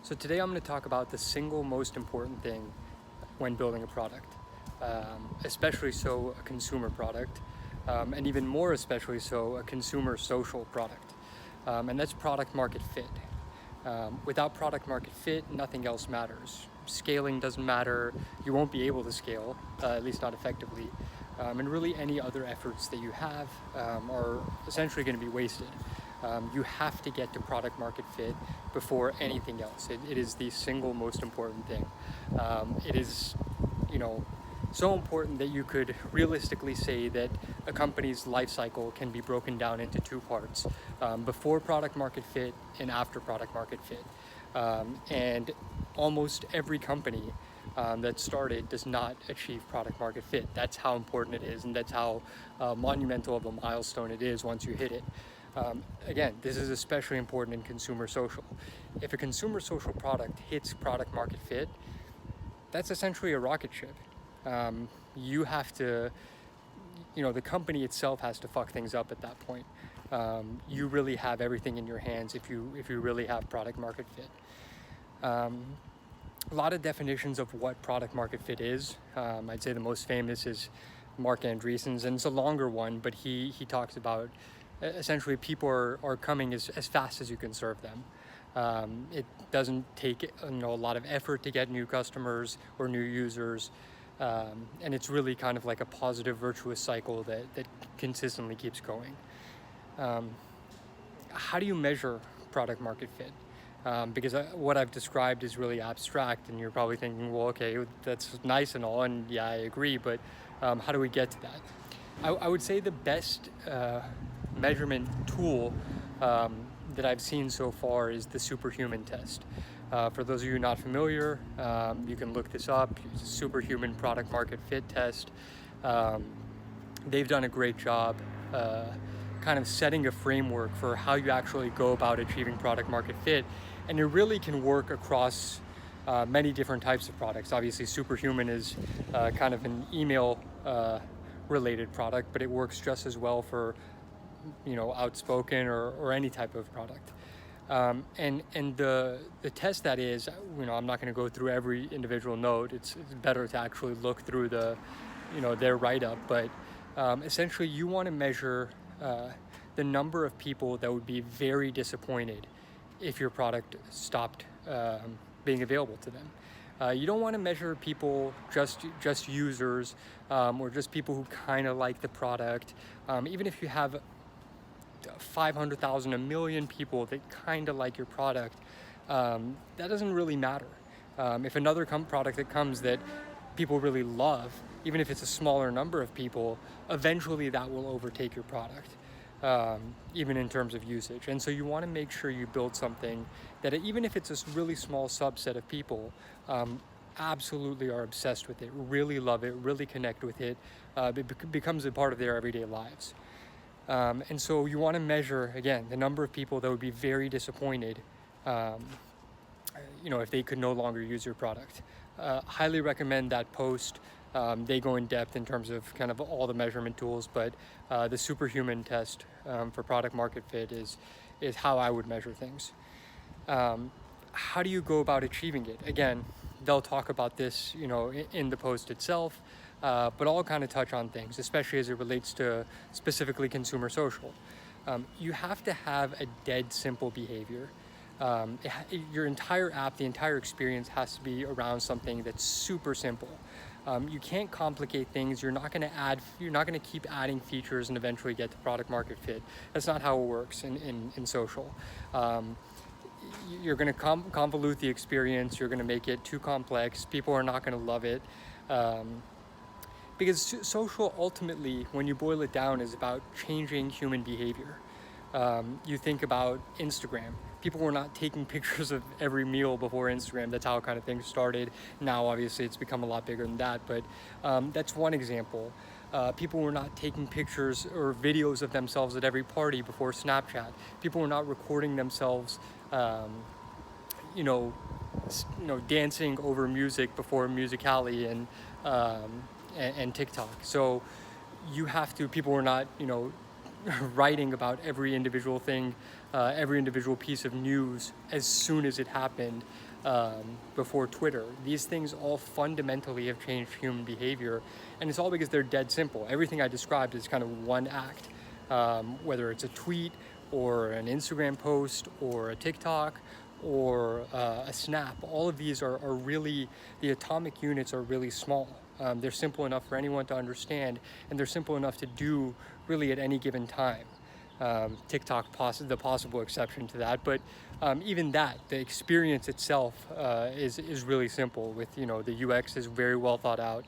So today I'm going to talk about the single most important thing when building a product, especially so a consumer product, and even more especially so a consumer social product, and that's product market fit. Without product market fit, nothing else matters. Scaling doesn't matter. You won't be able to scale, at least not effectively. And really any other efforts that you have are essentially going to be wasted. You have to get to product market fit before anything else. It is the single most important thing. It is, so important that you could realistically say that a company's life cycle can be broken down into two parts, before product market fit and after product market fit. And almost every company that started does not achieve product market fit. That's how important it is, and that's how monumental of a milestone it is once you hit it. Again, this is especially important in consumer social. If a consumer social product hits product market fit, that's essentially a rocket ship. You have to, the company itself has to fuck things up at that point. You really have everything in your hands if you really have product market fit. A lot of definitions of what product market fit is. I'd say the most famous is Mark Andreessen's, and it's a longer one, but he talks about essentially people are coming as fast as you can serve them. It doesn't take a lot of effort to get new customers or new users, and it's really kind of like a positive virtuous cycle that consistently keeps going. How do you measure product market fit? Because what I've described is really abstract, and you're probably thinking, well, okay, that's nice and all, and yeah, I agree, but how do we get to that? I would say the best measurement tool that I've seen so far is the Superhuman test. For those of you not familiar, you can look this up. It's a Superhuman product market fit test. They've done a great job kind of setting a framework for how you actually go about achieving product market fit, and it really can work across many different types of products. Obviously, Superhuman is kind of an email related product, but it works just as well for Outspoken or any type of product. And the test that is, I'm not going to go through every individual note. It's better to actually look through their write-up, but essentially you want to measure the number of people that would be very disappointed if your product stopped being available to them. You don't want to measure people, just users, or just people who kind of like the product. Even if you have 500,000, 1 million people that kind of like your product, that doesn't really matter. If another product that comes that people really love, even if it's a smaller number of people, eventually that will overtake your product, even in terms of usage. And so you want to make sure you build something that, even if it's a really small subset of people, absolutely are obsessed with it, really love it, really connect with it. It becomes a part of their everyday lives. And so you want to measure, again, the number of people that would be very disappointed, if they could no longer use your product. Highly recommend that post. They go in depth in terms of kind of all the measurement tools, but the Superhuman test for product market fit is how I would measure things. How do you go about achieving it? Again, they'll talk about this, in the post itself. But I'll kind of touch on things, especially as it relates to specifically consumer social. You have to have a dead simple behavior. Your entire app, the entire experience has to be around something that's super simple. You can't complicate things. You're not going to keep adding features and eventually get to product market fit. That's not how it works in social. You're going to convolute the experience. You're going to make it too complex. People are not going to love it. Because social, ultimately, when you boil it down, is about changing human behavior. You think about Instagram. People were not taking pictures of every meal before Instagram. That's how kind of things started. Now, obviously, it's become a lot bigger than that, but that's one example. People were not taking pictures or videos of themselves at every party before Snapchat. People were not recording themselves, dancing over music before Musical.ly and TikTok. So people were not, writing about every individual thing, every individual piece of news as soon as it happened, before Twitter. These things all fundamentally have changed human behavior, and it's all because they're dead simple. Everything I described is kind of one act, whether it's a tweet or an Instagram post or a TikTok or a snap. All of these are really, the atomic units are really small. They're simple enough for anyone to understand, and they're simple enough to do really at any given time. TikTok the possible exception to that, but even that, the experience itself is really simple. With the UX is very well thought out,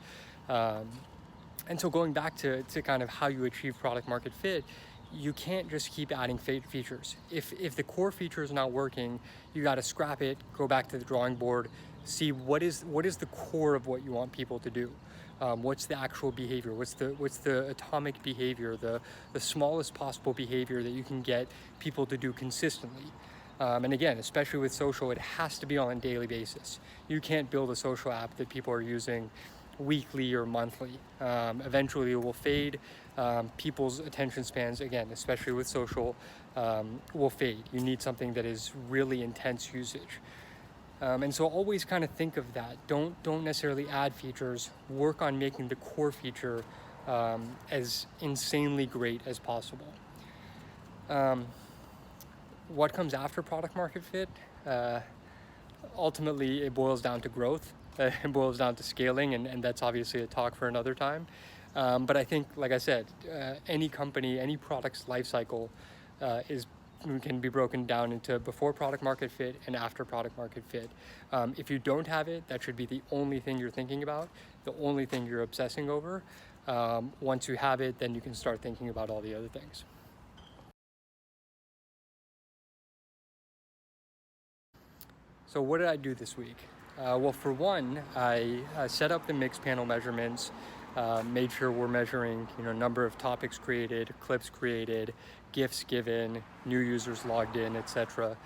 and so going back to kind of how you achieve product market fit, you can't just keep adding features. If the core feature is not working, you got to scrap it, go back to the drawing board, see what is the core of what you want people to do. What's the actual behavior? What's the atomic behavior? The smallest possible behavior that you can get people to do consistently. And again, especially with social, it has to be on a daily basis. You can't build a social app that people are using weekly or monthly. Eventually it will fade. People's attention spans, again, especially with social, will fade. You need something that is really intense usage. And so always kind of think of that. Don't necessarily add features. Work on making the core feature as insanely great as possible. What comes after product market fit? Ultimately, it boils down to growth. It boils down to scaling, and that's obviously a talk for another time. But I think, like I said, any company, any product's life cycle can be broken down into before product market fit and after product market fit. If you don't have it, that should be the only thing you're thinking about, the only thing you're obsessing over. Once you have it, then you can start thinking about all the other things. So what did I do this week? Well, for one, I set up the Mixpanel measurements, made sure we're measuring, number of topics created, clips created, gifts given, new users logged in, etc.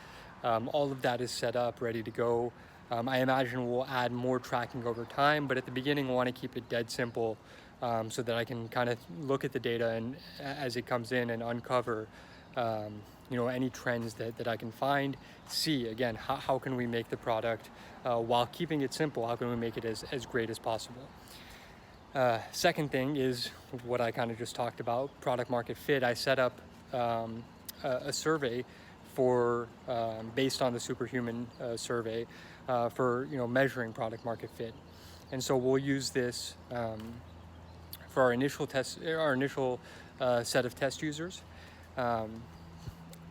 All of that is set up, ready to go. I imagine we'll add more tracking over time, but at the beginning, I want to keep it dead simple, so that I can kind of look at the data and as it comes in and uncover any trends that I can find, see, again, how can we make the product, while keeping it simple, how can we make it as great as possible. Second thing is what I kind of just talked about, product market fit. I set up a survey for, based on the Superhuman survey, for measuring product market fit. And so we'll use this for our initial set of test users.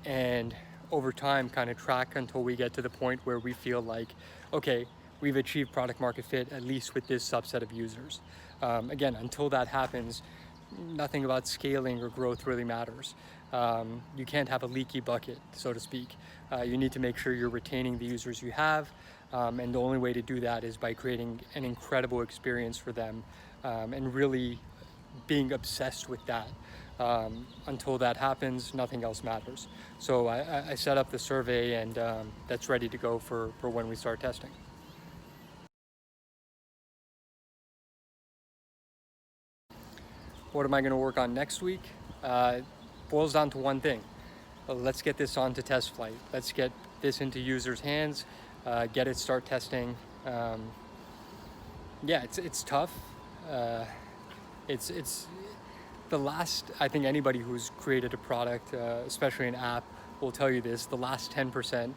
And over time kind of track until we get to the point where we feel like, okay, we've achieved product market fit, at least with this subset of users. Again, until that happens, nothing about scaling or growth really matters. You can't have a leaky bucket, so to speak. You need to make sure you're retaining the users you have, and the only way to do that is by creating an incredible experience for them, and really being obsessed with that. Until that happens, nothing else matters. So I set up the survey, and that's ready to go for when we start testing. What am I going to work on next week? Boils down to one thing. Let's get this onto test flight. Let's get this into users' hands, get it start testing. Yeah, it's tough. It's the last, I think anybody who's created a product, especially an app, will tell you this, the last 10%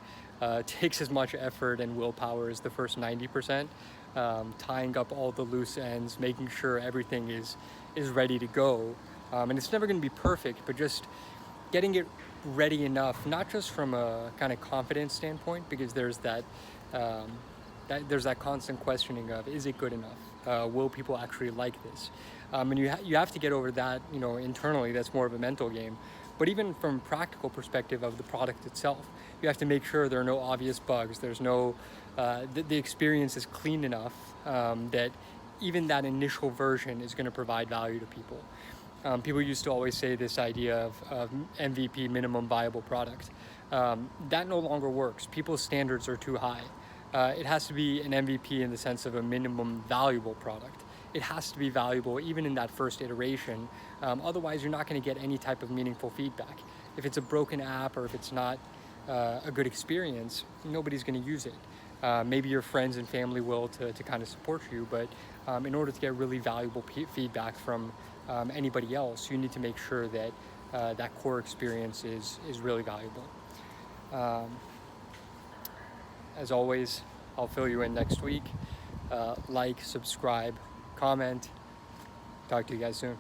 takes as much effort and willpower as the first 90%, tying up all the loose ends, making sure everything is ready to go. And it's never going to be perfect, but just getting it ready enough, not just from a kind of confidence standpoint, because there's that constant questioning of, is it good enough? Will people actually like this? And you have to get over that, internally. That's more of a mental game. But even from a practical perspective of the product itself, you have to make sure there are no obvious bugs. There's no, the experience is clean enough that even that initial version is going to provide value to people. People used to always say this idea of MVP, minimum viable product. That no longer works. People's standards are too high. It has to be an MVP in the sense of a minimum valuable product. It has to be valuable even in that first iteration. Otherwise, you're not going to get any type of meaningful feedback. If it's a broken app or if it's not a good experience, nobody's going to use it. Maybe your friends and family will to kind of support you, but in order to get really valuable feedback from anybody else, you need to make sure that that core experience is really valuable. As always, I'll fill you in next week. Like, subscribe, comment. Talk to you guys soon.